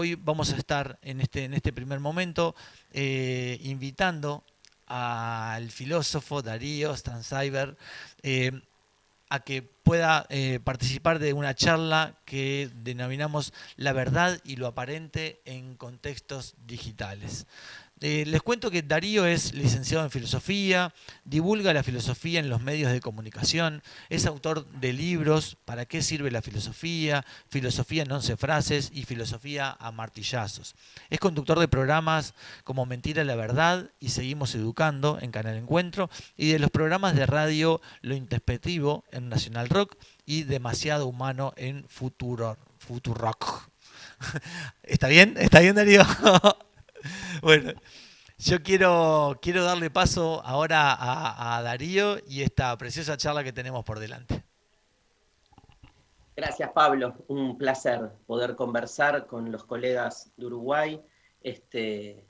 hoy vamos a estar en este primer momento invitando al filósofo Darío Stanzheimer eh, a que pueda participar de una charla que denominamos La verdad y lo aparente en contextos digitales. Les cuento que Darío es licenciado en filosofía, divulga la filosofía en los medios de comunicación, es autor de libros ¿Para qué sirve la filosofía?, Filosofía en 11 frases y Filosofía a martillazos. Es conductor de programas como Mentira la Verdad y Seguimos Educando en Canal Encuentro y de los programas de radio Lo Introspectivo en Nacional Rock y Demasiado Humano en Futurock. ¿Está bien? ¿Está bien, Darío? Bueno, yo quiero darle paso ahora a Darío y esta preciosa charla que tenemos por delante. Gracias, Pablo. Un placer poder conversar con los colegas de Uruguay.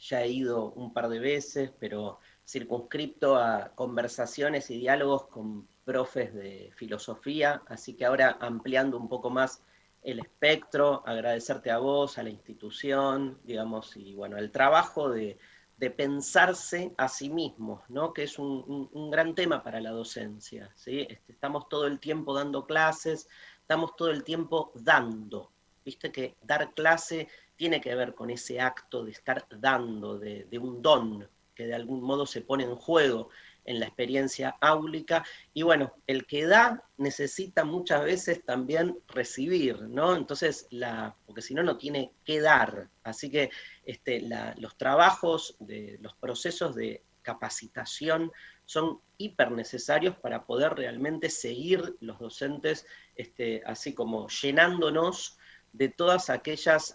Ya he ido un par de veces, pero circunscripto a conversaciones y diálogos con profes de filosofía, así que ahora ampliando un poco más el espectro, agradecerte a vos, a la institución, digamos, y bueno, el trabajo de pensarse a sí mismos, ¿no? Que es un gran tema para la docencia, ¿sí? Estamos todo el tiempo dando clases, estamos todo el tiempo dando. Viste que dar clase tiene que ver con ese acto de estar dando, de un don que de algún modo se pone en juego en la experiencia áulica. Y bueno, el que da necesita muchas veces también recibir, ¿no? Entonces, porque si no, no tiene que dar. Así que los trabajos, los procesos de capacitación son hiper necesarios para poder realmente seguir los docentes así como llenándonos de todas aquellas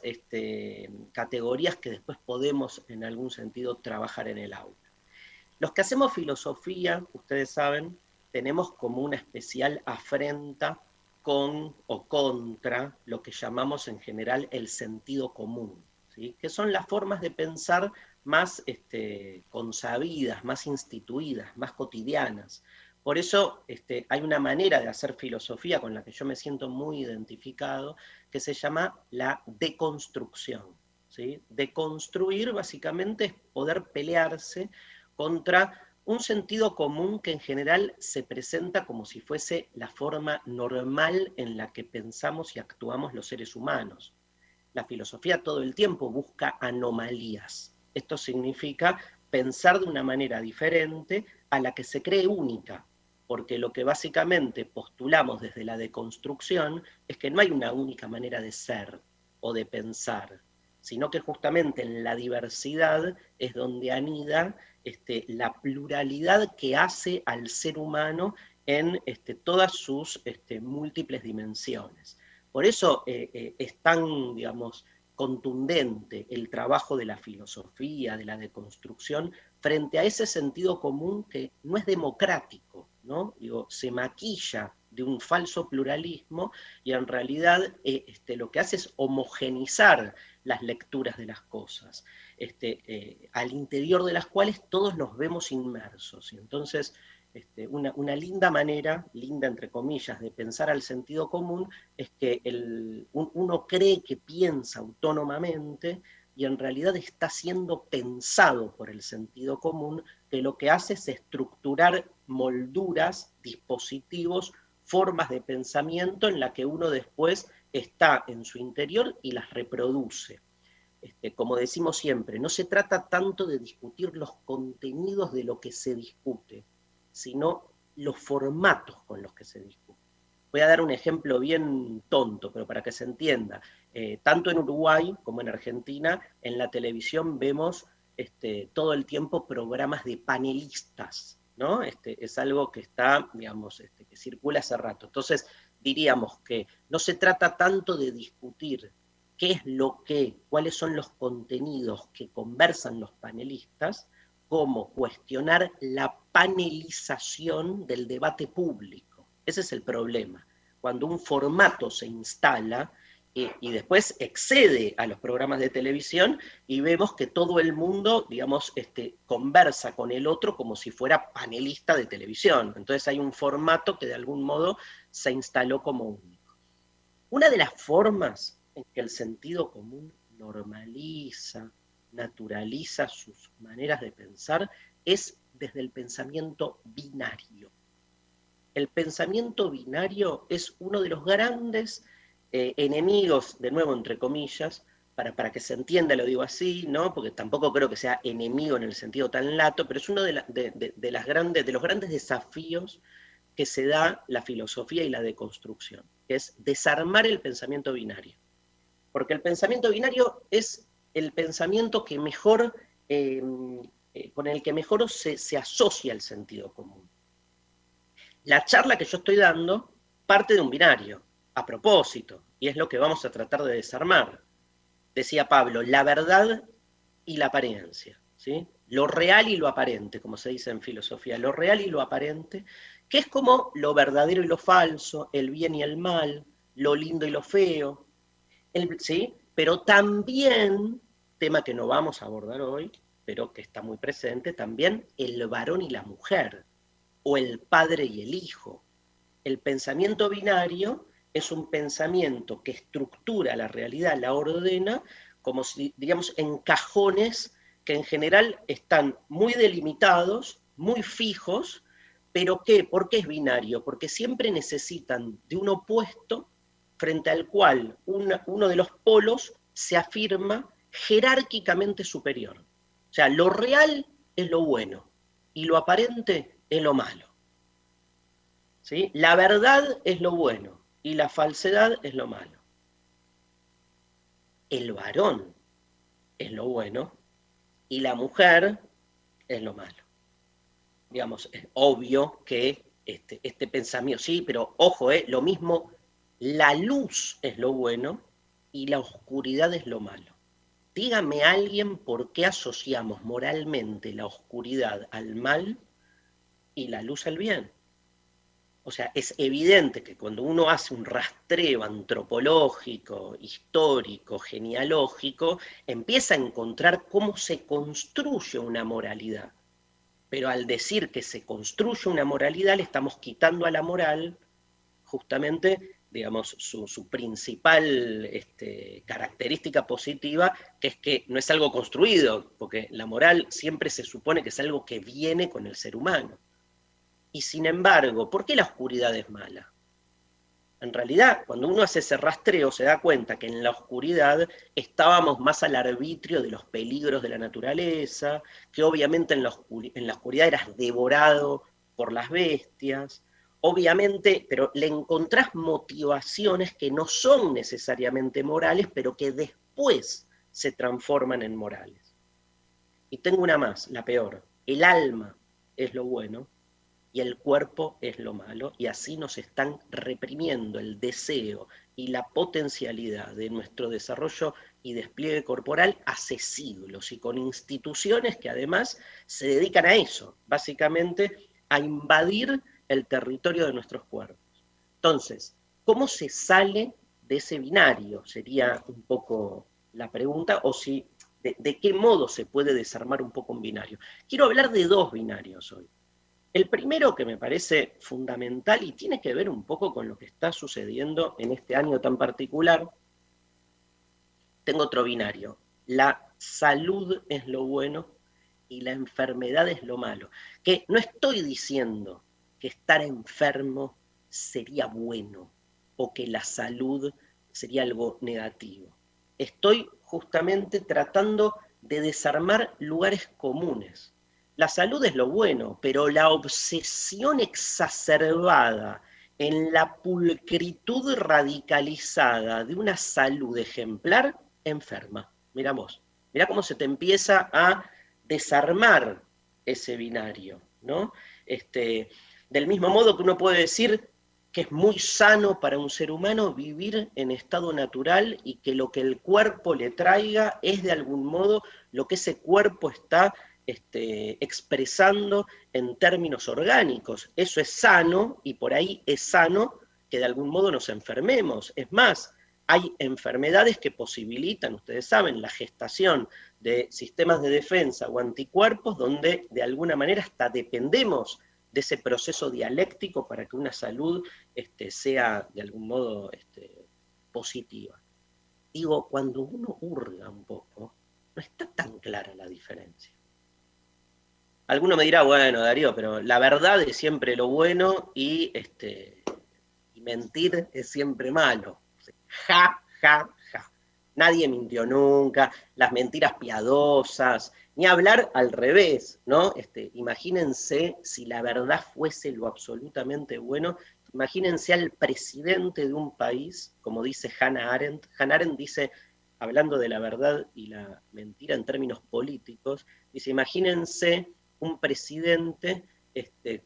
categorías que después podemos en algún sentido trabajar en el aula. Los que hacemos filosofía, ustedes saben, tenemos como una especial afrenta con o contra lo que llamamos en general el sentido común, ¿sí? Que son las formas de pensar más consabidas, más instituidas, más cotidianas. Por eso hay una manera de hacer filosofía con la que yo me siento muy identificado, que se llama la deconstrucción, ¿sí? Deconstruir básicamente es poder pelearse contra un sentido común que en general se presenta como si fuese la forma normal en la que pensamos y actuamos los seres humanos. La filosofía todo el tiempo busca anomalías. Esto significa pensar de una manera diferente a la que se cree única, porque lo que básicamente postulamos desde la deconstrucción es que no hay una única manera de ser o de pensar, sino que justamente en la diversidad es donde anida la pluralidad que hace al ser humano en todas sus múltiples dimensiones. Por eso es tan, digamos, contundente el trabajo de la filosofía, de la deconstrucción, frente a ese sentido común que no es democrático, ¿no? Digo, se maquilla de un falso pluralismo y en realidad lo que hace es homogenizar las lecturas de las cosas, al interior de las cuales todos nos vemos inmersos. Y entonces, una linda manera, linda entre comillas, de pensar al sentido común es que uno cree que piensa autónomamente y en realidad está siendo pensado por el sentido común, que lo que hace es estructurar molduras, dispositivos, formas de pensamiento en la que uno después está en su interior y las reproduce. Como decimos siempre, no se trata tanto de discutir los contenidos de lo que se discute, sino los formatos con los que se discute. Voy a dar un ejemplo bien tonto, pero para que se entienda. Tanto en Uruguay como en Argentina, en la televisión vemos todo el tiempo programas de panelistas, ¿no? Es algo que está, digamos, que circula hace rato. Entonces, diríamos que no se trata tanto de discutir qué es lo que, cuáles son los contenidos que conversan los panelistas, como cuestionar la panelización del debate público. Ese es el problema. Cuando un formato se instala y después excede a los programas de televisión y vemos que todo el mundo, digamos, conversa con el otro como si fuera panelista de televisión. Entonces hay un formato que de algún modo se instaló como único. Una de las formas en que el sentido común normaliza, naturaliza sus maneras de pensar, es desde el pensamiento binario. El pensamiento binario es uno de los grandes enemigos, de nuevo entre comillas, para que se entienda lo digo así, ¿no? Porque tampoco creo que sea enemigo en el sentido tan lato, pero es uno de los grandes desafíos que se da la filosofía y la deconstrucción, que es desarmar el pensamiento binario. Porque el pensamiento binario es el pensamiento que mejor, con el que mejor se asocia el sentido común. La charla que yo estoy dando parte de un binario, a propósito, y es lo que vamos a tratar de desarmar. Decía Pablo, la verdad y la apariencia, ¿sí? Lo real y lo aparente, como se dice en filosofía, lo real y lo aparente, que es como lo verdadero y lo falso, el bien y el mal, lo lindo y lo feo, ¿sí? Pero también, tema que no vamos a abordar hoy, pero que está muy presente, también el varón y la mujer, o el padre y el hijo. El pensamiento binario es un pensamiento que estructura la realidad, la ordena, como si, digamos, en cajones que en general están muy delimitados, muy fijos, pero ¿qué? ¿Por qué es binario? Porque siempre necesitan de un opuesto frente al cual uno de los polos se afirma jerárquicamente superior. O sea, lo real es lo bueno y lo aparente es lo malo. ¿Sí? La verdad es lo bueno y la falsedad es lo malo. El varón es lo bueno y la mujer es lo malo. Digamos, es obvio que este pensamiento, sí, pero ojo, lo mismo, la luz es lo bueno y la oscuridad es lo malo. Dígame alguien por qué asociamos moralmente la oscuridad al mal y la luz al bien. O sea, es evidente que cuando uno hace un rastreo antropológico, histórico, genealógico, empieza a encontrar cómo se construye una moralidad. Pero al decir que se construye una moralidad, le estamos quitando a la moral justamente, digamos, su principal característica positiva, que es que no es algo construido, porque la moral siempre se supone que es algo que viene con el ser humano. Y sin embargo, ¿por qué la oscuridad es mala? En realidad, cuando uno hace ese rastreo, se da cuenta que en la oscuridad estábamos más al arbitrio de los peligros de la naturaleza, que obviamente en la oscuridad eras devorado por las bestias, obviamente, pero le encontrás motivaciones que no son necesariamente morales, pero que después se transforman en morales. Y tengo una más, la peor. El alma es lo bueno y el cuerpo es lo malo, y así nos están reprimiendo el deseo y la potencialidad de nuestro desarrollo y despliegue corporal hace siglos, y con instituciones que además se dedican a eso, básicamente a invadir el territorio de nuestros cuerpos. Entonces, ¿cómo se sale de ese binario? Sería un poco la pregunta, o si, de qué modo se puede desarmar un poco un binario. Quiero hablar de dos binarios hoy. El primero, que me parece fundamental y tiene que ver un poco con lo que está sucediendo en este año tan particular, tengo otro binario. La salud es lo bueno y la enfermedad es lo malo. Que no estoy diciendo que estar enfermo sería bueno o que la salud sería algo negativo. Estoy justamente tratando de desarmar lugares comunes. La salud es lo bueno, pero la obsesión exacerbada en la pulcritud radicalizada de una salud ejemplar enferma. Mirá vos, mirá cómo se te empieza a desarmar ese binario, ¿no? Del mismo modo que uno puede decir que es muy sano para un ser humano vivir en estado natural y que lo que el cuerpo le traiga es de algún modo lo que ese cuerpo está expresando en términos orgánicos. Eso es sano, y por ahí es sano que de algún modo nos enfermemos. Es más, hay enfermedades que posibilitan, ustedes saben, la gestación de sistemas de defensa o anticuerpos donde de alguna manera hasta dependemos de ese proceso dialéctico para que una salud sea de algún modo positiva. digo, cuando uno hurga un poco, no está tan clara la diferencia. Alguno me dirá, bueno, Darío, pero la verdad es siempre lo bueno y mentir es siempre malo. Ja, ja, ja. Nadie mintió nunca, las mentiras piadosas, ni hablar al revés, ¿no? Imagínense si la verdad fuese lo absolutamente bueno, imagínense al presidente de un país, como dice Hannah Arendt. Hannah Arendt dice, hablando de la verdad y la mentira en términos políticos, dice, imagínense un presidente,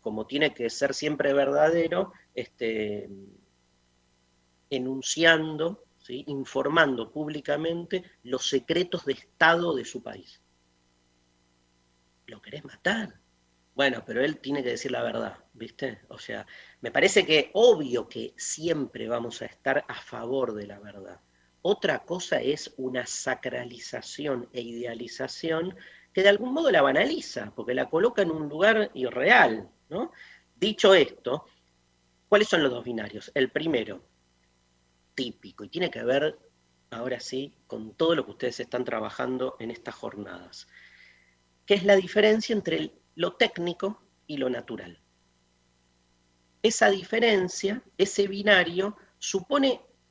como tiene que ser siempre verdadero, enunciando, ¿sí?, informando públicamente los secretos de Estado de su país. ¿Lo querés matar? Bueno, pero él tiene que decir la verdad, ¿viste? O sea, me parece que obvio que siempre vamos a estar a favor de la verdad. Otra cosa es una sacralización e idealización que de algún modo la banaliza, porque la coloca en un lugar irreal, ¿no? Dicho esto, ¿cuáles son los dos binarios? El primero, típico, y tiene que ver, ahora sí, con todo lo que ustedes están trabajando en estas jornadas, que es la diferencia entre lo técnico y lo natural. Esa diferencia, ese binario,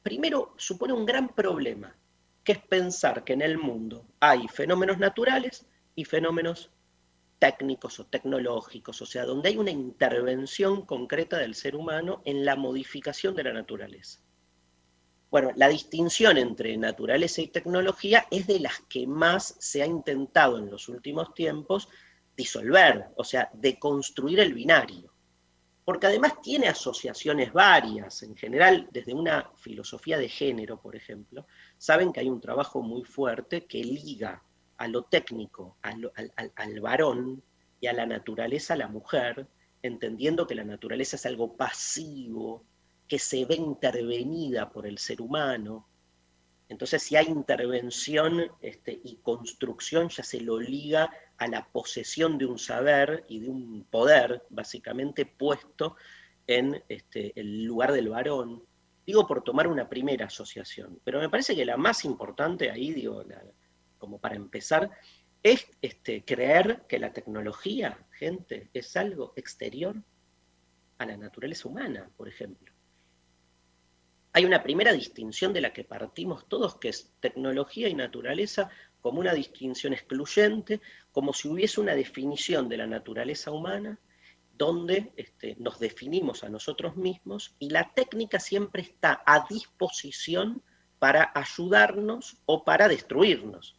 primero supone un gran problema, que es pensar que en el mundo hay fenómenos naturales y fenómenos técnicos o tecnológicos, o sea, donde hay una intervención concreta del ser humano en la modificación de la naturaleza. Bueno, la distinción entre naturaleza y tecnología es de las que más se ha intentado en los últimos tiempos disolver, o sea, deconstruir el binario. Porque además tiene asociaciones varias, en general, desde una filosofía de género, por ejemplo, saben que hay un trabajo muy fuerte que liga a lo técnico, al varón, y a la naturaleza a la mujer, entendiendo que la naturaleza es algo pasivo, que se ve intervenida por el ser humano. Entonces, si hay intervención y construcción, ya se lo liga a la posesión de un saber y de un poder, básicamente puesto en el lugar del varón. Digo por tomar una primera asociación, pero me parece que la más importante ahí, digo, como para empezar, es creer que la tecnología, gente, es algo exterior a la naturaleza humana, por ejemplo. Hay una primera distinción de la que partimos todos, que es tecnología y naturaleza como una distinción excluyente, como si hubiese una definición de la naturaleza humana donde nos definimos a nosotros mismos y la técnica siempre está a disposición para ayudarnos o para destruirnos.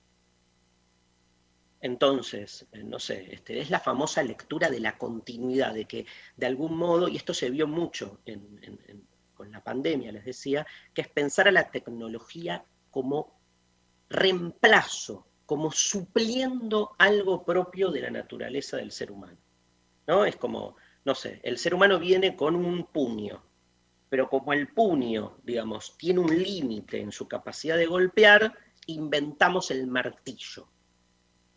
Entonces, no sé, es la famosa lectura de la continuidad, de que de algún modo, y esto se vio mucho con la pandemia, les decía, que es pensar a la tecnología como reemplazo, como supliendo algo propio de la naturaleza del ser humano, ¿no? Es como, no sé, el ser humano viene con un puño, pero como el puño, digamos, tiene un límite en su capacidad de golpear, inventamos el martillo.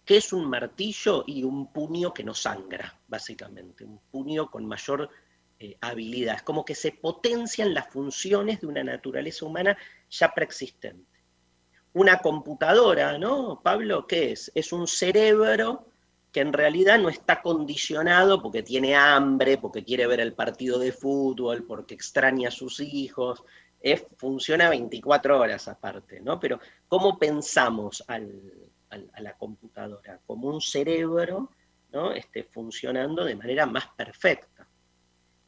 ¿Qué es un martillo? Y un puño que no sangra, básicamente, un puño con mayor habilidad. Es como que se potencian las funciones de una naturaleza humana ya preexistente. Una computadora, ¿no, Pablo? ¿Qué es? Es un cerebro que en realidad no está condicionado porque tiene hambre, porque quiere ver el partido de fútbol, porque extraña a sus hijos, funciona 24 horas aparte, ¿no? Pero ¿cómo pensamos a la computadora? Como un cerebro, ¿no? Funcionando de manera más perfecta.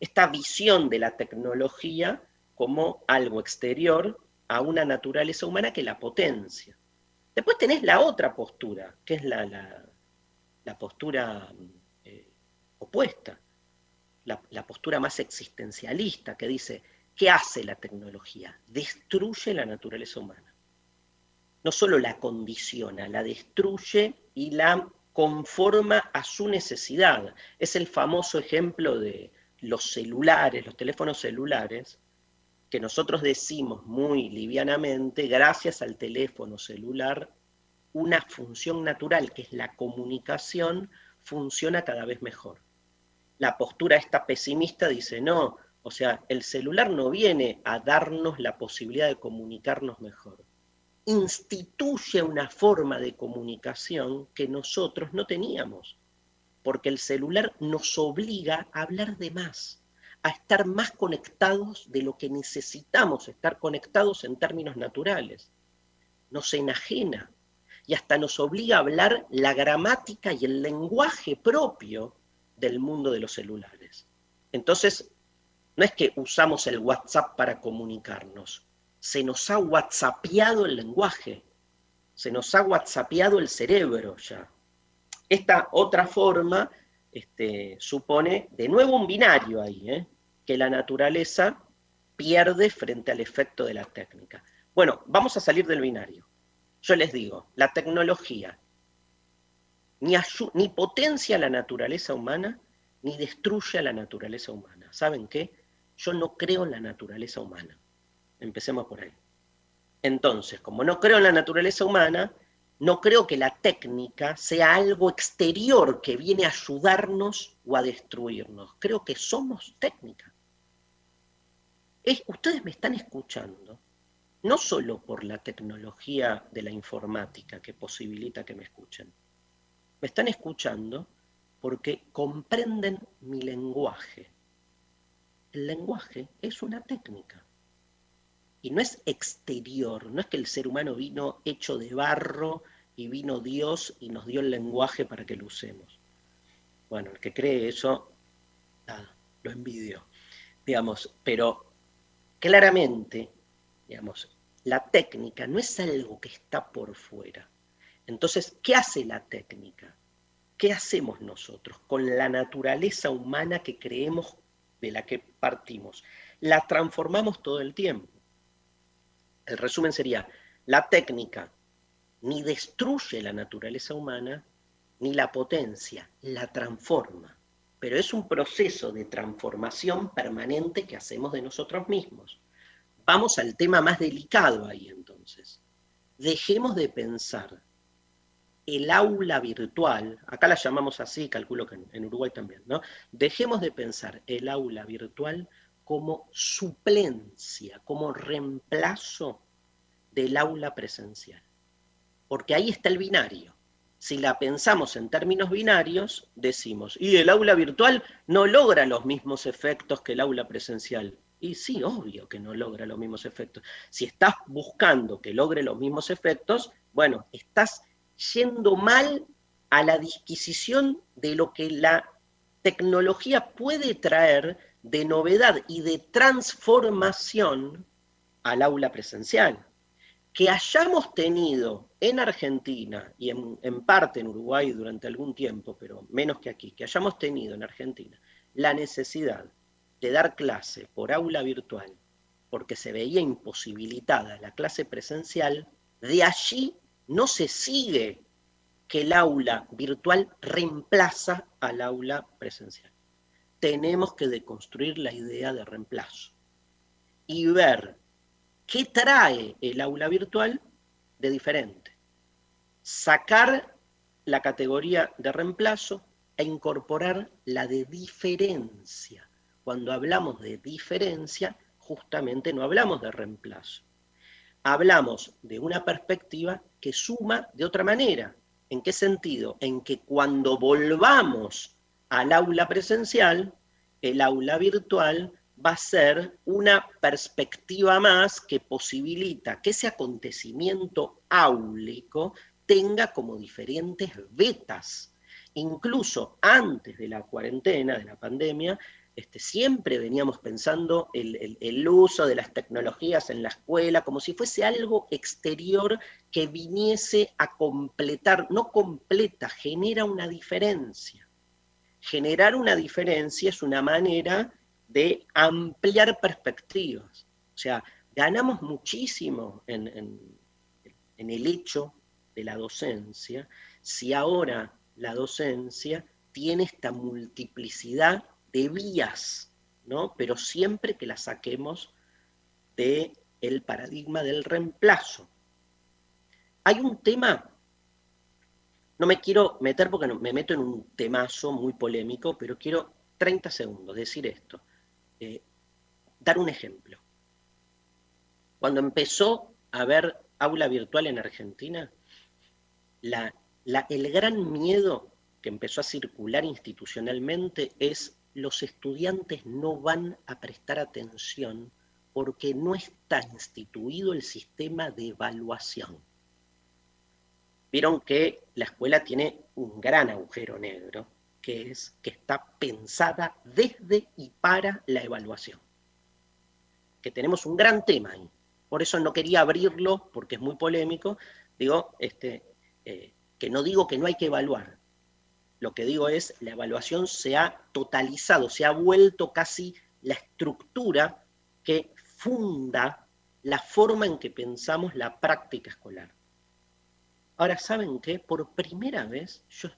Esta visión de la tecnología como algo exterior a una naturaleza humana que la potencia. Después tenés la otra postura, que es la postura opuesta, la postura más existencialista, que dice, ¿qué hace la tecnología? Destruye la naturaleza humana. No solo la condiciona, la destruye y la conforma a su necesidad. Es el famoso ejemplo de los celulares, los teléfonos celulares, que nosotros decimos muy livianamente, gracias al teléfono celular, una función natural, que es la comunicación, funciona cada vez mejor. La postura esta pesimista dice, no, o sea, el celular no viene a darnos la posibilidad de comunicarnos mejor. instituye una forma de comunicación que nosotros no teníamos, porque el celular nos obliga a hablar de más, a estar más conectados de lo que necesitamos estar conectados en términos naturales. Nos enajena y hasta nos obliga a hablar la gramática y el lenguaje propio del mundo de los celulares. Entonces, no es que usamos el WhatsApp para comunicarnos, se nos ha whatsappeado el lenguaje, se nos ha whatsappeado el cerebro ya. Esta otra forma supone de nuevo un binario ahí, que la naturaleza pierde frente al efecto de la técnica. Bueno, vamos a salir del binario. Yo les digo, la tecnología ni potencia la naturaleza humana, ni destruye a la naturaleza humana. ¿Saben qué? Yo no creo en la naturaleza humana. Empecemos por ahí. Entonces, como no creo en la naturaleza humana, no creo que la técnica sea algo exterior que viene a ayudarnos o a destruirnos. Creo que somos técnica. Ustedes me están escuchando, no solo por la tecnología de la informática que posibilita que me escuchen. Me están escuchando porque comprenden mi lenguaje. El lenguaje es una técnica. Y no es exterior, no es que el ser humano vino hecho de barro y vino Dios y nos dio el lenguaje para que lo usemos. Bueno, el que cree eso, nada, lo envidio. Digamos, pero claramente, digamos, la técnica no es algo que está por fuera. Entonces, ¿qué hace la técnica? ¿Qué hacemos nosotros con la naturaleza humana que creemos de la que partimos? La transformamos todo el tiempo. El resumen sería, la técnica ni destruye la naturaleza humana, ni la potencia, la transforma. Pero es un proceso de transformación permanente que hacemos de nosotros mismos. Vamos al tema más delicado ahí entonces. Dejemos de pensar el aula virtual, acá la llamamos así, calculo que en Uruguay también, ¿no? Dejemos de pensar el aula virtual como suplencia, como reemplazo del aula presencial. Porque ahí está el binario. Si la pensamos en términos binarios, decimos, y el aula virtual no logra los mismos efectos que el aula presencial. Y sí, obvio que no logra los mismos efectos. Si estás buscando que logre los mismos efectos, bueno, estás yendo mal a la disquisición de lo que la tecnología puede traer de novedad y de transformación al aula presencial. Que hayamos tenido en Argentina y en parte en Uruguay durante algún tiempo, pero menos que aquí, que hayamos tenido en Argentina la necesidad de dar clase por aula virtual porque se veía imposibilitada la clase presencial, de allí no se sigue que el aula virtual reemplaza al aula presencial. Tenemos que deconstruir la idea de reemplazo y ver qué trae el aula virtual de diferente. Sacar la categoría de reemplazo e incorporar la de diferencia. Cuando hablamos de diferencia, justamente no hablamos de reemplazo. Hablamos de una perspectiva que suma de otra manera. ¿En qué sentido? En que cuando volvamos al aula presencial, el aula virtual va a ser una perspectiva más que posibilita que ese acontecimiento áulico tenga como diferentes vetas. Incluso antes de la cuarentena, de la pandemia, siempre veníamos pensando el uso de las tecnologías en la escuela como si fuese algo exterior que viniese a completar, no completa, genera una diferencia. Generar una diferencia es una manera de ampliar perspectivas. O sea, ganamos muchísimo en el hecho de la docencia si ahora la docencia tiene esta multiplicidad de vías, ¿no? Pero siempre que la saquemos del paradigma del reemplazo. Hay un tema, no me quiero meter porque me meto en un temazo muy polémico, pero quiero 30 segundos decir esto. Dar un ejemplo. Cuando empezó a haber aula virtual en Argentina, el gran miedo que empezó a circular institucionalmente es los estudiantes no van a prestar atención porque no está instituido el sistema de evaluación. Vieron que la escuela tiene un gran agujero negro, que es que está pensada desde y para la evaluación. Que tenemos un gran tema ahí. Por eso no quería abrirlo, porque es muy polémico. Digo, que no digo que no hay que evaluar. Lo que digo es, la evaluación se ha totalizado, se ha vuelto casi la estructura que funda la forma en que pensamos la práctica escolar. Ahora, ¿saben qué? Por primera vez yo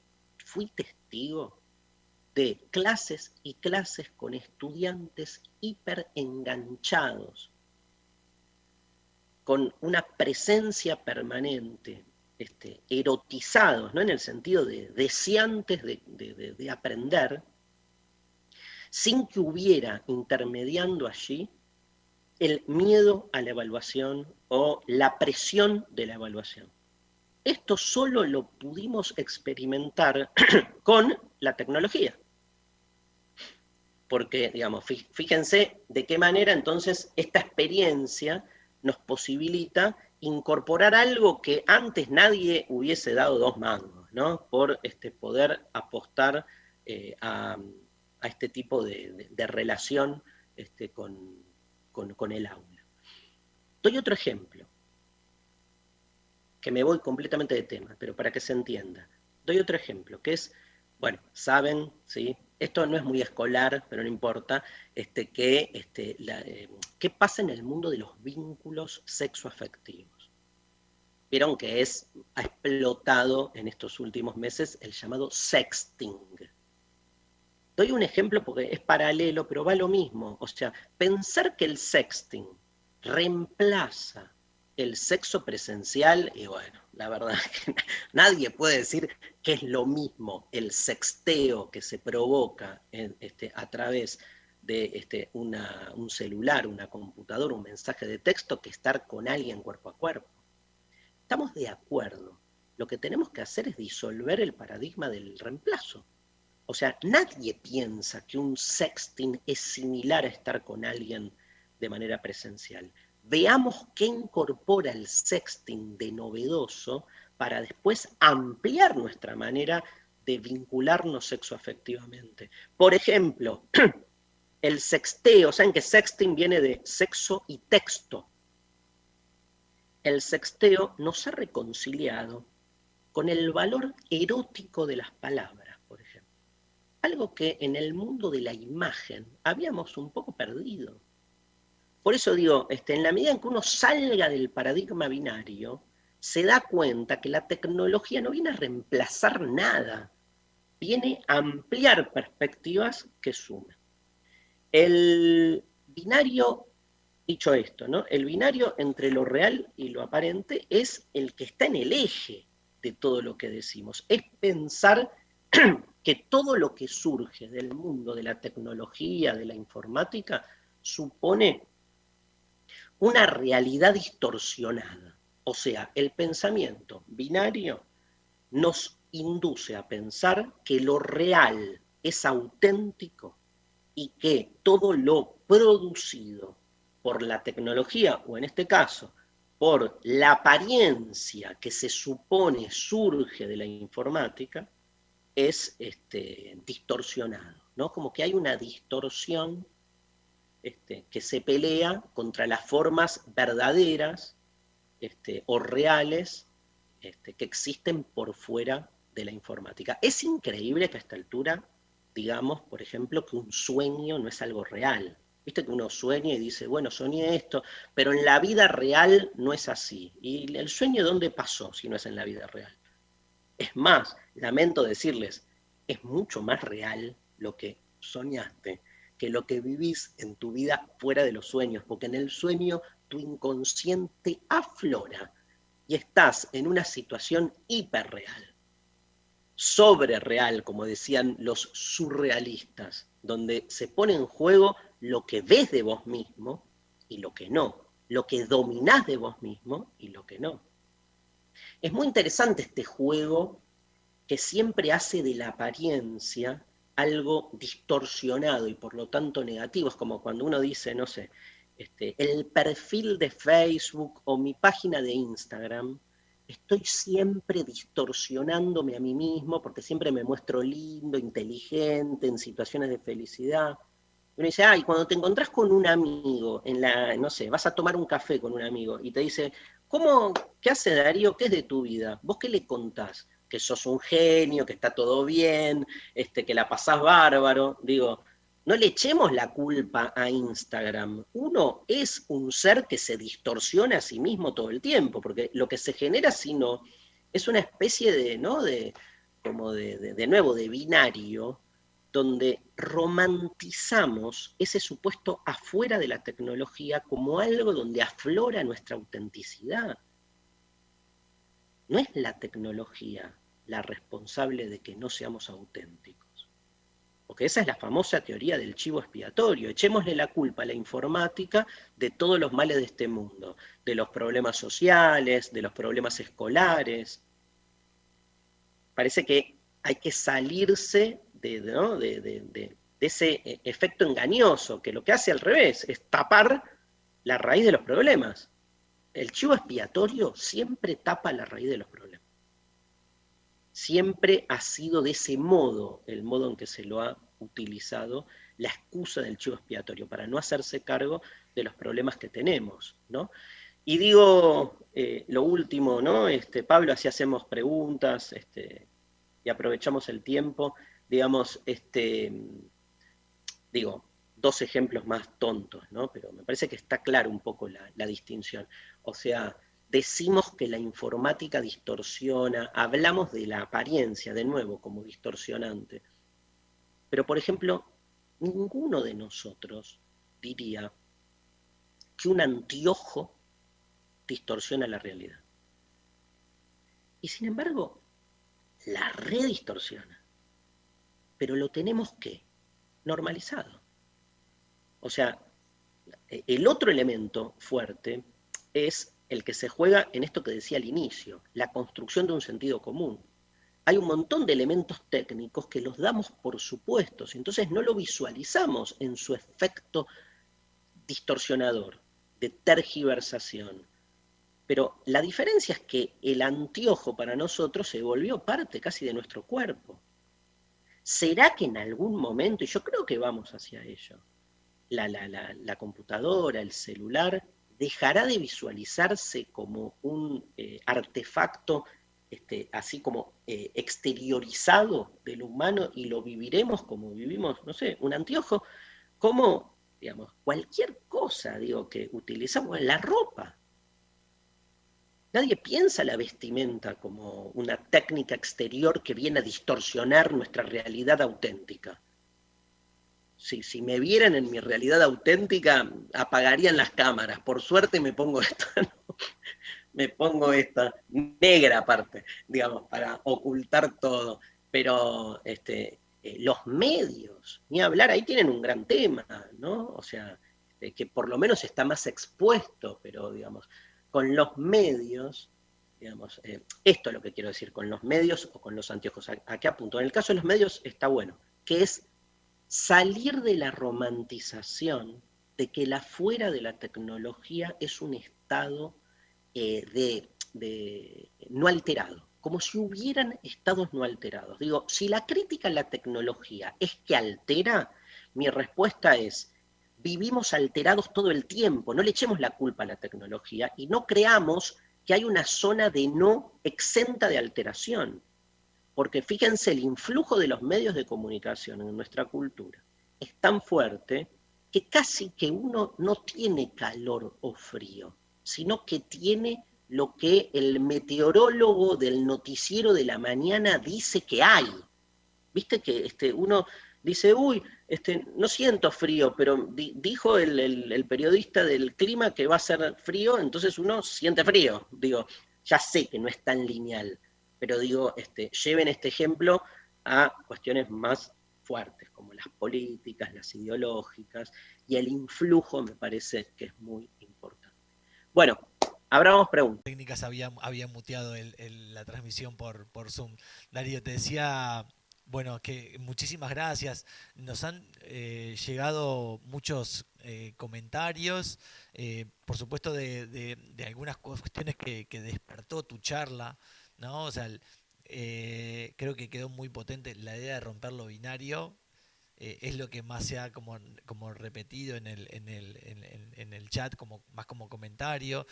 fui testigo de clases y clases con estudiantes hiper enganchados, con una presencia permanente, erotizados, ¿no? En el sentido de deseantes de aprender, sin que hubiera intermediando allí el miedo a la evaluación o la presión de la evaluación. Esto solo lo pudimos experimentar con la tecnología. Porque, digamos, fíjense de qué manera entonces esta experiencia nos posibilita incorporar algo que antes nadie hubiese dado dos mangos, ¿no? Por poder apostar a este tipo de relación con el aula. Doy otro ejemplo, que me voy completamente de tema, pero para que se entienda. Doy otro ejemplo, que es, bueno, saben, ¿sí? Esto no es muy escolar, pero no importa, ¿qué pasa en el mundo de los vínculos sexoafectivos? Vieron que ha explotado en estos últimos meses el llamado sexting. Doy un ejemplo porque es paralelo, pero va lo mismo. O sea, pensar que el sexting reemplaza el sexo presencial, y bueno, la verdad es que nadie puede decir que es lo mismo el sexteo que se provoca a través de un celular, una computadora, un mensaje de texto, que estar con alguien cuerpo a cuerpo. Estamos de acuerdo. Lo que tenemos que hacer es disolver el paradigma del reemplazo. O sea, nadie piensa que un sexting es similar a estar con alguien de manera presencial. Veamos qué incorpora el sexting de novedoso para después ampliar nuestra manera de vincularnos sexoafectivamente. Por ejemplo, el sexteo, ¿saben que sexting viene de sexo y texto? El sexteo nos ha reconciliado con el valor erótico de las palabras, por ejemplo. Algo que en el mundo de la imagen habíamos un poco perdido. Por eso digo, en la medida en que uno salga del paradigma binario, se da cuenta que la tecnología no viene a reemplazar nada, viene a ampliar perspectivas que sumen. El binario, dicho esto, ¿no? El binario entre lo real y lo aparente es el que está en el eje de todo lo que decimos. Es pensar que todo lo que surge del mundo de la tecnología, de la informática, supone una realidad distorsionada. O sea, el pensamiento binario nos induce a pensar que lo real es auténtico y que todo lo producido por la tecnología, o en este caso, por la apariencia que se supone surge de la informática, es distorsionado, ¿no? Como que hay una distorsión que se pelea contra las formas verdaderas o reales que existen por fuera de la informática. Es increíble que a esta altura digamos, por ejemplo, que un sueño no es algo real. Viste que uno sueña y dice, bueno, soñé esto, pero en la vida real no es así. ¿Y el sueño dónde pasó si no es en la vida real? Es más, lamento decirles, es mucho más real lo que soñaste que lo que vivís en tu vida fuera de los sueños, porque en el sueño tu inconsciente aflora y estás en una situación hiperreal, sobrereal, como decían los surrealistas, donde se pone en juego lo que ves de vos mismo y lo que no. lo que dominás de vos mismo y lo que no. Es muy interesante este juego que siempre hace de la apariencia algo distorsionado y por lo tanto negativo. Es como cuando uno dice, no sé, el perfil de Facebook o mi página de Instagram, estoy siempre distorsionándome a mí mismo porque siempre me muestro lindo, inteligente, en situaciones de felicidad. Uno dice, y cuando te encontrás con un amigo, no sé, vas a tomar un café con un amigo y te dice, qué hace Darío? ¿Qué es de tu vida? ¿Vos qué le contás? Que sos un genio, que está todo bien, que la pasás bárbaro. Digo, no le echemos la culpa a Instagram. Uno es un ser que se distorsiona a sí mismo todo el tiempo, porque lo que se genera, si no, es una especie de, ¿no? De nuevo, de binario, donde romantizamos ese supuesto afuera de la tecnología como algo donde aflora nuestra autenticidad. No es la tecnología la responsable de que no seamos auténticos. Porque esa es la famosa teoría del chivo expiatorio. Echémosle la culpa a la informática de todos los males de este mundo, de los problemas sociales, de los problemas escolares. Parece que hay que salirse de ese efecto engañoso, que lo que hace al revés es tapar la raíz de los problemas. El chivo expiatorio siempre tapa la raíz de los problemas. Siempre ha sido de ese modo, el modo en que se lo ha utilizado, la excusa del chivo expiatorio, para no hacerse cargo de los problemas que tenemos, ¿no? Y digo lo último, ¿no? Pablo, así hacemos preguntas, y aprovechamos el tiempo, digamos, digo, dos ejemplos más tontos, ¿no? Pero me parece que está claro un poco la distinción. O sea, decimos que la informática distorsiona, hablamos de la apariencia, de nuevo, como distorsionante. Pero, por ejemplo, ninguno de nosotros diría que un anteojo distorsiona la realidad. Y sin embargo, la redistorsiona. Pero lo tenemos ¿qué? Normalizado. O sea, el otro elemento fuerte es el que se juega en esto que decía al inicio, la construcción de un sentido común. Hay un montón de elementos técnicos que los damos por supuestos, entonces no lo visualizamos en su efecto distorsionador, de tergiversación. Pero la diferencia es que el anteojo para nosotros se volvió parte casi de nuestro cuerpo. ¿Será que en algún momento, y yo creo que vamos hacia ello, la computadora, el celular, dejará de visualizarse como un artefacto así como exteriorizado del humano y lo viviremos como vivimos, no sé, un anteojo, como, digamos, cualquier cosa, digo, que utilizamos, la ropa? Nadie piensa la vestimenta como una técnica exterior que viene a distorsionar nuestra realidad auténtica. Si me vieran en mi realidad auténtica, apagarían las cámaras. Por suerte me pongo esta, ¿no? Me pongo esta negra aparte, digamos, para ocultar todo. Pero los medios, ni hablar, ahí tienen un gran tema, ¿no? O sea, que por lo menos está más expuesto, pero digamos, con los medios, digamos, esto es lo que quiero decir, con los medios o con los anteojos. ¿A qué apunto? En el caso de los medios está bueno, que es salir de la romantización de que la fuera de la tecnología es un estado no alterado, como si hubieran estados no alterados. Digo, si la crítica a la tecnología es que altera, mi respuesta es, vivimos alterados todo el tiempo, no le echemos la culpa a la tecnología y no creamos que hay una zona de no exenta de alteración. Porque fíjense, el influjo de los medios de comunicación en nuestra cultura es tan fuerte que casi que uno no tiene calor o frío, sino que tiene lo que el meteorólogo del noticiero de la mañana dice que hay. Viste que uno dice, uy, no siento frío, pero dijo el periodista del clima que va a ser frío, entonces uno siente frío. Digo, ya sé que no es tan lineal, pero digo, lleven este ejemplo a cuestiones más fuertes, como las políticas, las ideológicas, y el influjo me parece que es muy importante. Bueno, abramos preguntas. Técnicas había muteado la transmisión por Zoom. Darío, te decía, bueno, que muchísimas gracias. Nos han llegado muchos comentarios, por supuesto, de algunas cuestiones que despertó tu charla, ¿no? O sea, creo que quedó muy potente la idea de romper lo binario. Es lo que más se ha como repetido en el chat, más como comentario.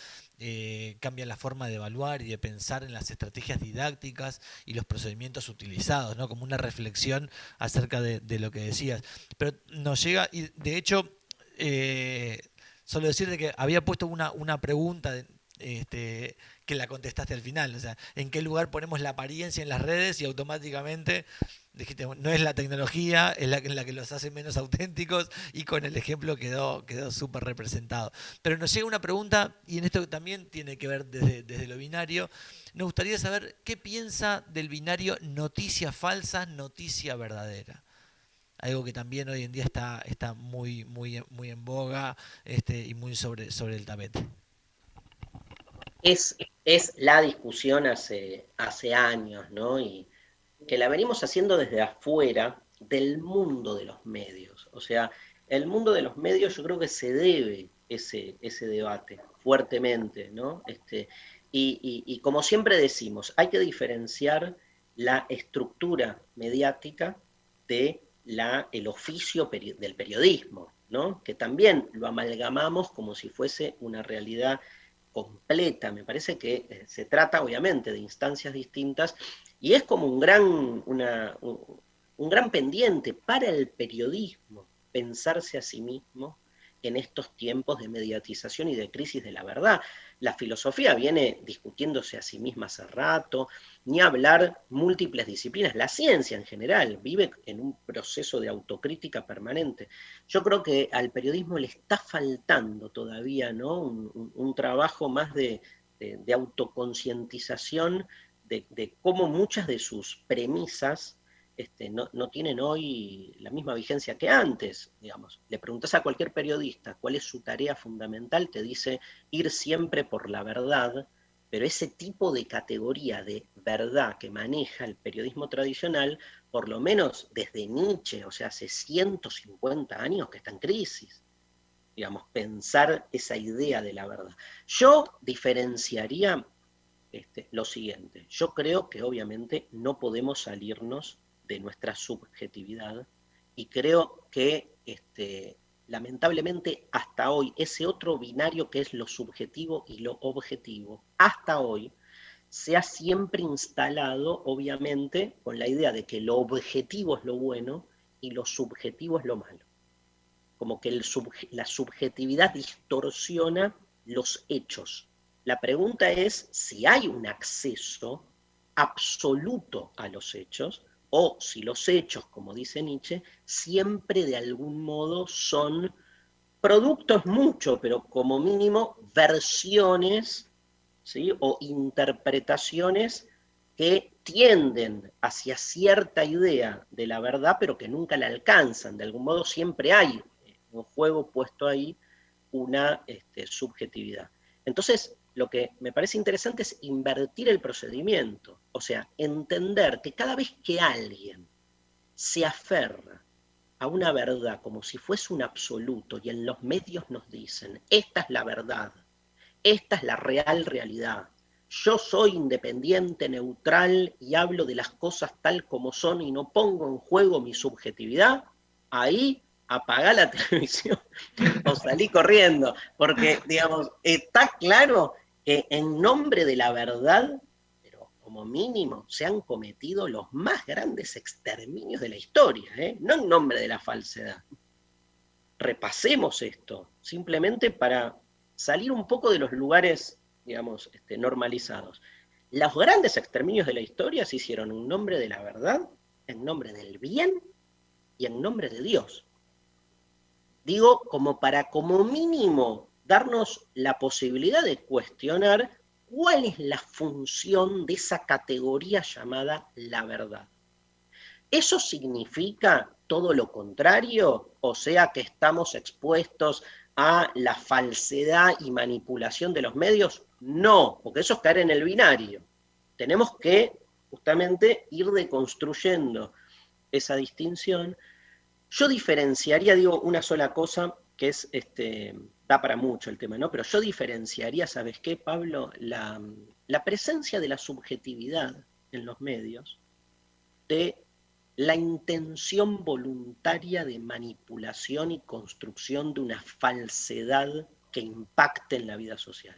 Cambia la forma de evaluar y de pensar en las estrategias didácticas y los procedimientos utilizados, ¿no? Como una reflexión acerca de lo que decías. Pero nos llega, y de hecho, eh, solo decirte que había puesto una pregunta que la contestaste al final. O sea, ¿en qué lugar ponemos la apariencia en las redes? Y automáticamente dijiste, no es la tecnología, es la que los hace menos auténticos, y con el ejemplo quedó súper representado. Pero nos llega una pregunta, y en esto también tiene que ver desde lo binario. Nos gustaría saber qué piensa del binario noticia falsa, noticia verdadera. Algo que también hoy en día está muy en boga, y muy sobre el tapete. Es la discusión hace años, ¿no? Y que la venimos haciendo desde afuera del mundo de los medios. O sea, el mundo de los medios yo creo que se debe ese debate fuertemente, ¿no? Y como siempre decimos, hay que diferenciar la estructura mediática de el oficio del periodismo, ¿no? Que también lo amalgamamos como si fuese una realidad completa. Me parece que se trata obviamente de instancias distintas y es como un gran pendiente para el periodismo pensarse a sí mismo en estos tiempos de mediatización y de crisis de la verdad. La filosofía viene discutiéndose a sí misma hace rato, ni hablar múltiples disciplinas. La ciencia en general vive en un proceso de autocrítica permanente. Yo creo que al periodismo le está faltando todavía, ¿no? Un trabajo más de autoconcientización de cómo muchas de sus premisas no tienen hoy la misma vigencia que antes, digamos. Le preguntas a cualquier periodista cuál es su tarea fundamental, te dice ir siempre por la verdad, pero ese tipo de categoría de verdad que maneja el periodismo tradicional, por lo menos desde Nietzsche, o sea, hace 150 años que está en crisis, digamos, pensar esa idea de la verdad. Yo diferenciaría lo siguiente. Yo creo que obviamente no podemos salirnos de nuestra subjetividad y creo que lamentablemente hasta hoy ese otro binario que es lo subjetivo y lo objetivo, hasta hoy se ha siempre instalado obviamente con la idea de que lo objetivo es lo bueno y lo subjetivo es lo malo. Como que la subjetividad distorsiona los hechos. La pregunta es si hay un acceso absoluto a los hechos o si los hechos, como dice Nietzsche, siempre de algún modo son productos mucho, pero como mínimo versiones, ¿sí? O interpretaciones que tienden hacia cierta idea de la verdad, pero que nunca la alcanzan. De algún modo siempre hay un juego puesto ahí una subjetividad. Entonces, lo que me parece interesante es invertir el procedimiento, o sea, entender que cada vez que alguien se aferra a una verdad como si fuese un absoluto y en los medios nos dicen, esta es la verdad, esta es la real realidad, yo soy independiente, neutral y hablo de las cosas tal como son y no pongo en juego mi subjetividad, ahí apagá la televisión o salí corriendo, porque, digamos, está claro que en nombre de la verdad, pero como mínimo, se han cometido los más grandes exterminios de la historia, no en nombre de la falsedad. Repasemos esto, simplemente para salir un poco de los lugares, digamos, normalizados. Los grandes exterminios de la historia se hicieron en nombre de la verdad, en nombre del bien y en nombre de Dios. Digo, como para como mínimo darnos la posibilidad de cuestionar cuál es la función de esa categoría llamada la verdad. ¿Eso significa todo lo contrario? O sea, que estamos expuestos a la falsedad y manipulación de los medios? No, porque eso es caer en el binario. Tenemos que justamente ir deconstruyendo esa distinción. Yo diferenciaría, digo, una sola cosa, que es, da para mucho el tema, ¿no? Pero yo diferenciaría, ¿sabes qué, Pablo? La presencia de la subjetividad en los medios de la intención voluntaria de manipulación y construcción de una falsedad que impacte en la vida social.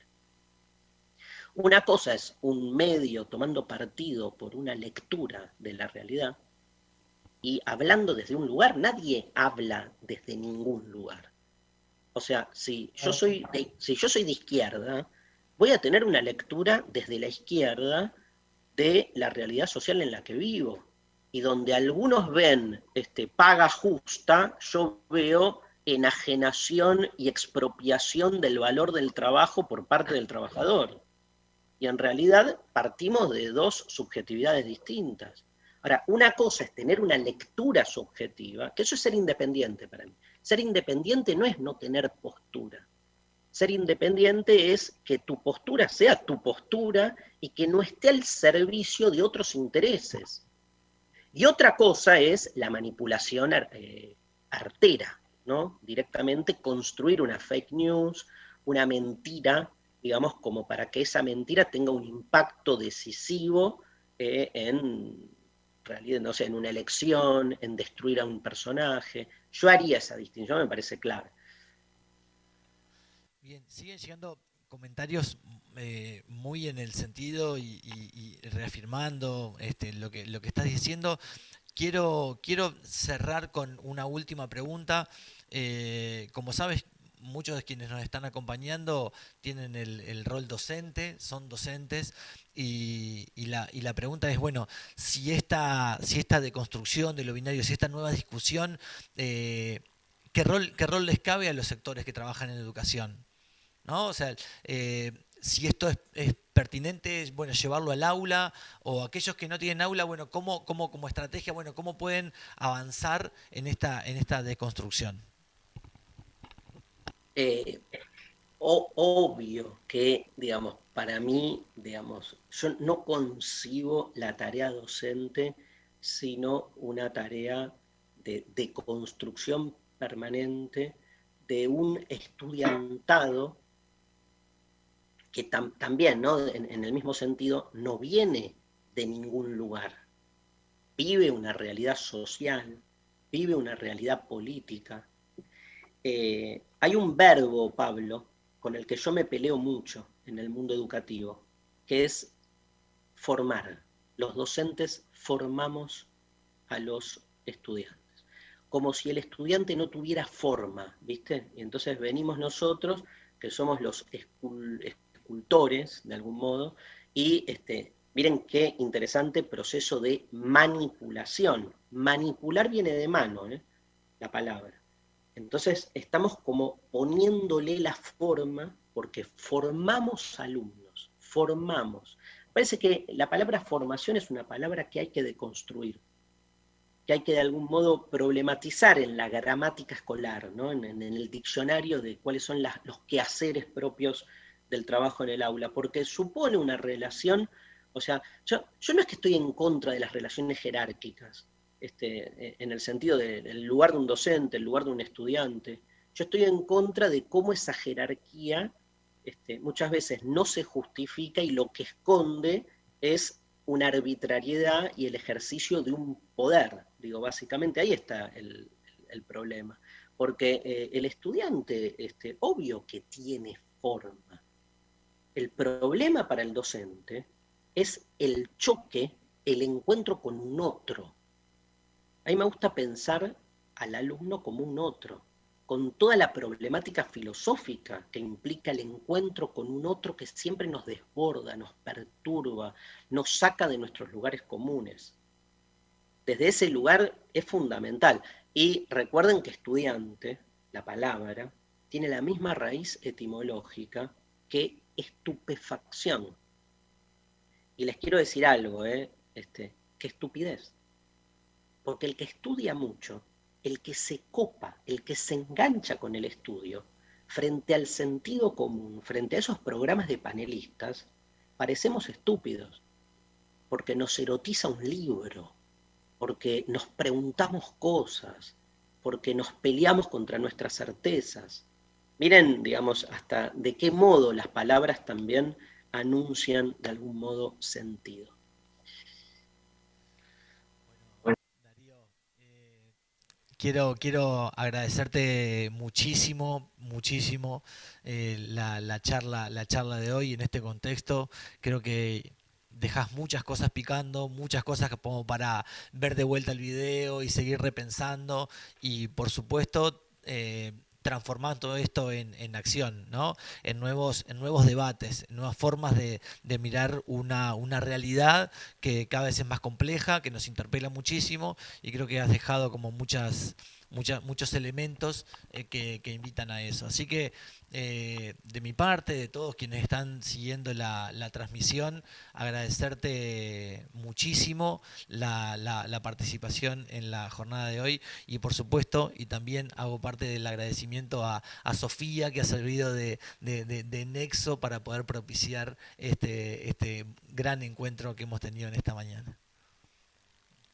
Una cosa es un medio tomando partido por una lectura de la realidad y hablando desde un lugar. Nadie habla desde ningún lugar. O sea, si yo soy de izquierda, voy a tener una lectura desde la izquierda de la realidad social en la que vivo. Y donde algunos ven paga justa, yo veo enajenación y expropiación del valor del trabajo por parte del trabajador. Y en realidad partimos de dos subjetividades distintas. Ahora, una cosa es tener una lectura subjetiva, que eso es ser independiente para mí. Ser independiente no es no tener postura. Ser independiente es que tu postura sea tu postura y que no esté al servicio de otros intereses. Y otra cosa es la manipulación artera, ¿no? Directamente construir una fake news, una mentira, digamos, como para que esa mentira tenga un impacto decisivo en realidad, no sé, en una elección, en destruir a un personaje. Yo haría esa distinción, me parece clave. Bien, siguen llegando comentarios muy en el sentido y reafirmando lo que estás diciendo. Quiero cerrar con una última pregunta. Como sabes, muchos de quienes nos están acompañando tienen el rol docente, son docentes, y la pregunta es, bueno, si esta deconstrucción de lo binario, si esta nueva discusión, ¿qué rol les cabe a los sectores que trabajan en educación? ¿No? O sea, si esto es pertinente, bueno, llevarlo al aula, o aquellos que no tienen aula, bueno, ¿cómo como estrategia, bueno, cómo pueden avanzar en esta deconstrucción? Eh, Obvio que, digamos, para mí, digamos, yo no concibo la tarea docente sino una tarea de construcción permanente de un estudiantado que también, ¿no? En el mismo sentido, no viene de ningún lugar, vive una realidad social, vive una realidad política. Hay un verbo, Pablo, con el que yo me peleo mucho en el mundo educativo, que es formar. Los docentes formamos a los estudiantes. Como si el estudiante no tuviera forma, ¿viste? Y entonces venimos nosotros, que somos los escultores, de algún modo, y miren qué interesante proceso de manipulación. Manipular viene de mano, la palabra. Entonces estamos como poniéndole la forma porque formamos alumnos, formamos. Parece que la palabra formación es una palabra que hay que deconstruir, que hay que de algún modo problematizar en la gramática escolar, ¿no? en el diccionario de cuáles son los quehaceres propios del trabajo en el aula, porque supone una relación, o sea, yo no es que estoy en contra de las relaciones jerárquicas, en el sentido del lugar de un docente, el lugar de un estudiante, yo estoy en contra de cómo esa jerarquía muchas veces no se justifica y lo que esconde es una arbitrariedad y el ejercicio de un poder. Digo, básicamente ahí está el problema. Porque el estudiante, obvio que tiene forma. El problema para el docente es el choque, el encuentro con un otro. A mí me gusta pensar al alumno como un otro, con toda la problemática filosófica que implica el encuentro con un otro que siempre nos desborda, nos perturba, nos saca de nuestros lugares comunes. Desde ese lugar es fundamental. Y recuerden que estudiante, la palabra, tiene la misma raíz etimológica que estupefacción. Y les quiero decir algo, qué estupidez. Porque el que estudia mucho, el que se copa, el que se engancha con el estudio, frente al sentido común, frente a esos programas de panelistas, parecemos estúpidos, porque nos erotiza un libro, porque nos preguntamos cosas, porque nos peleamos contra nuestras certezas. Miren, digamos, hasta de qué modo las palabras también anuncian de algún modo sentido. Darío, quiero agradecerte muchísimo, muchísimo la charla de hoy en este contexto. Creo que dejas muchas cosas picando, muchas cosas como para ver de vuelta el video y seguir repensando y por supuesto transformar todo esto en acción, ¿no? En nuevos debates, en nuevas formas de mirar una realidad que cada vez es más compleja, que nos interpela muchísimo y creo que has dejado como muchos elementos que invitan a eso. Así que de mi parte, de todos quienes están siguiendo la transmisión, agradecerte muchísimo la participación en la jornada de hoy y por supuesto, y también hago parte del agradecimiento a Sofía que ha servido de nexo para poder propiciar este gran encuentro que hemos tenido en esta mañana.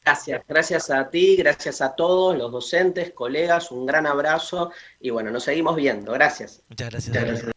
Gracias, gracias a ti, gracias a todos los docentes, colegas, un gran abrazo y bueno, nos seguimos viendo. Gracias. Muchas gracias, Darío.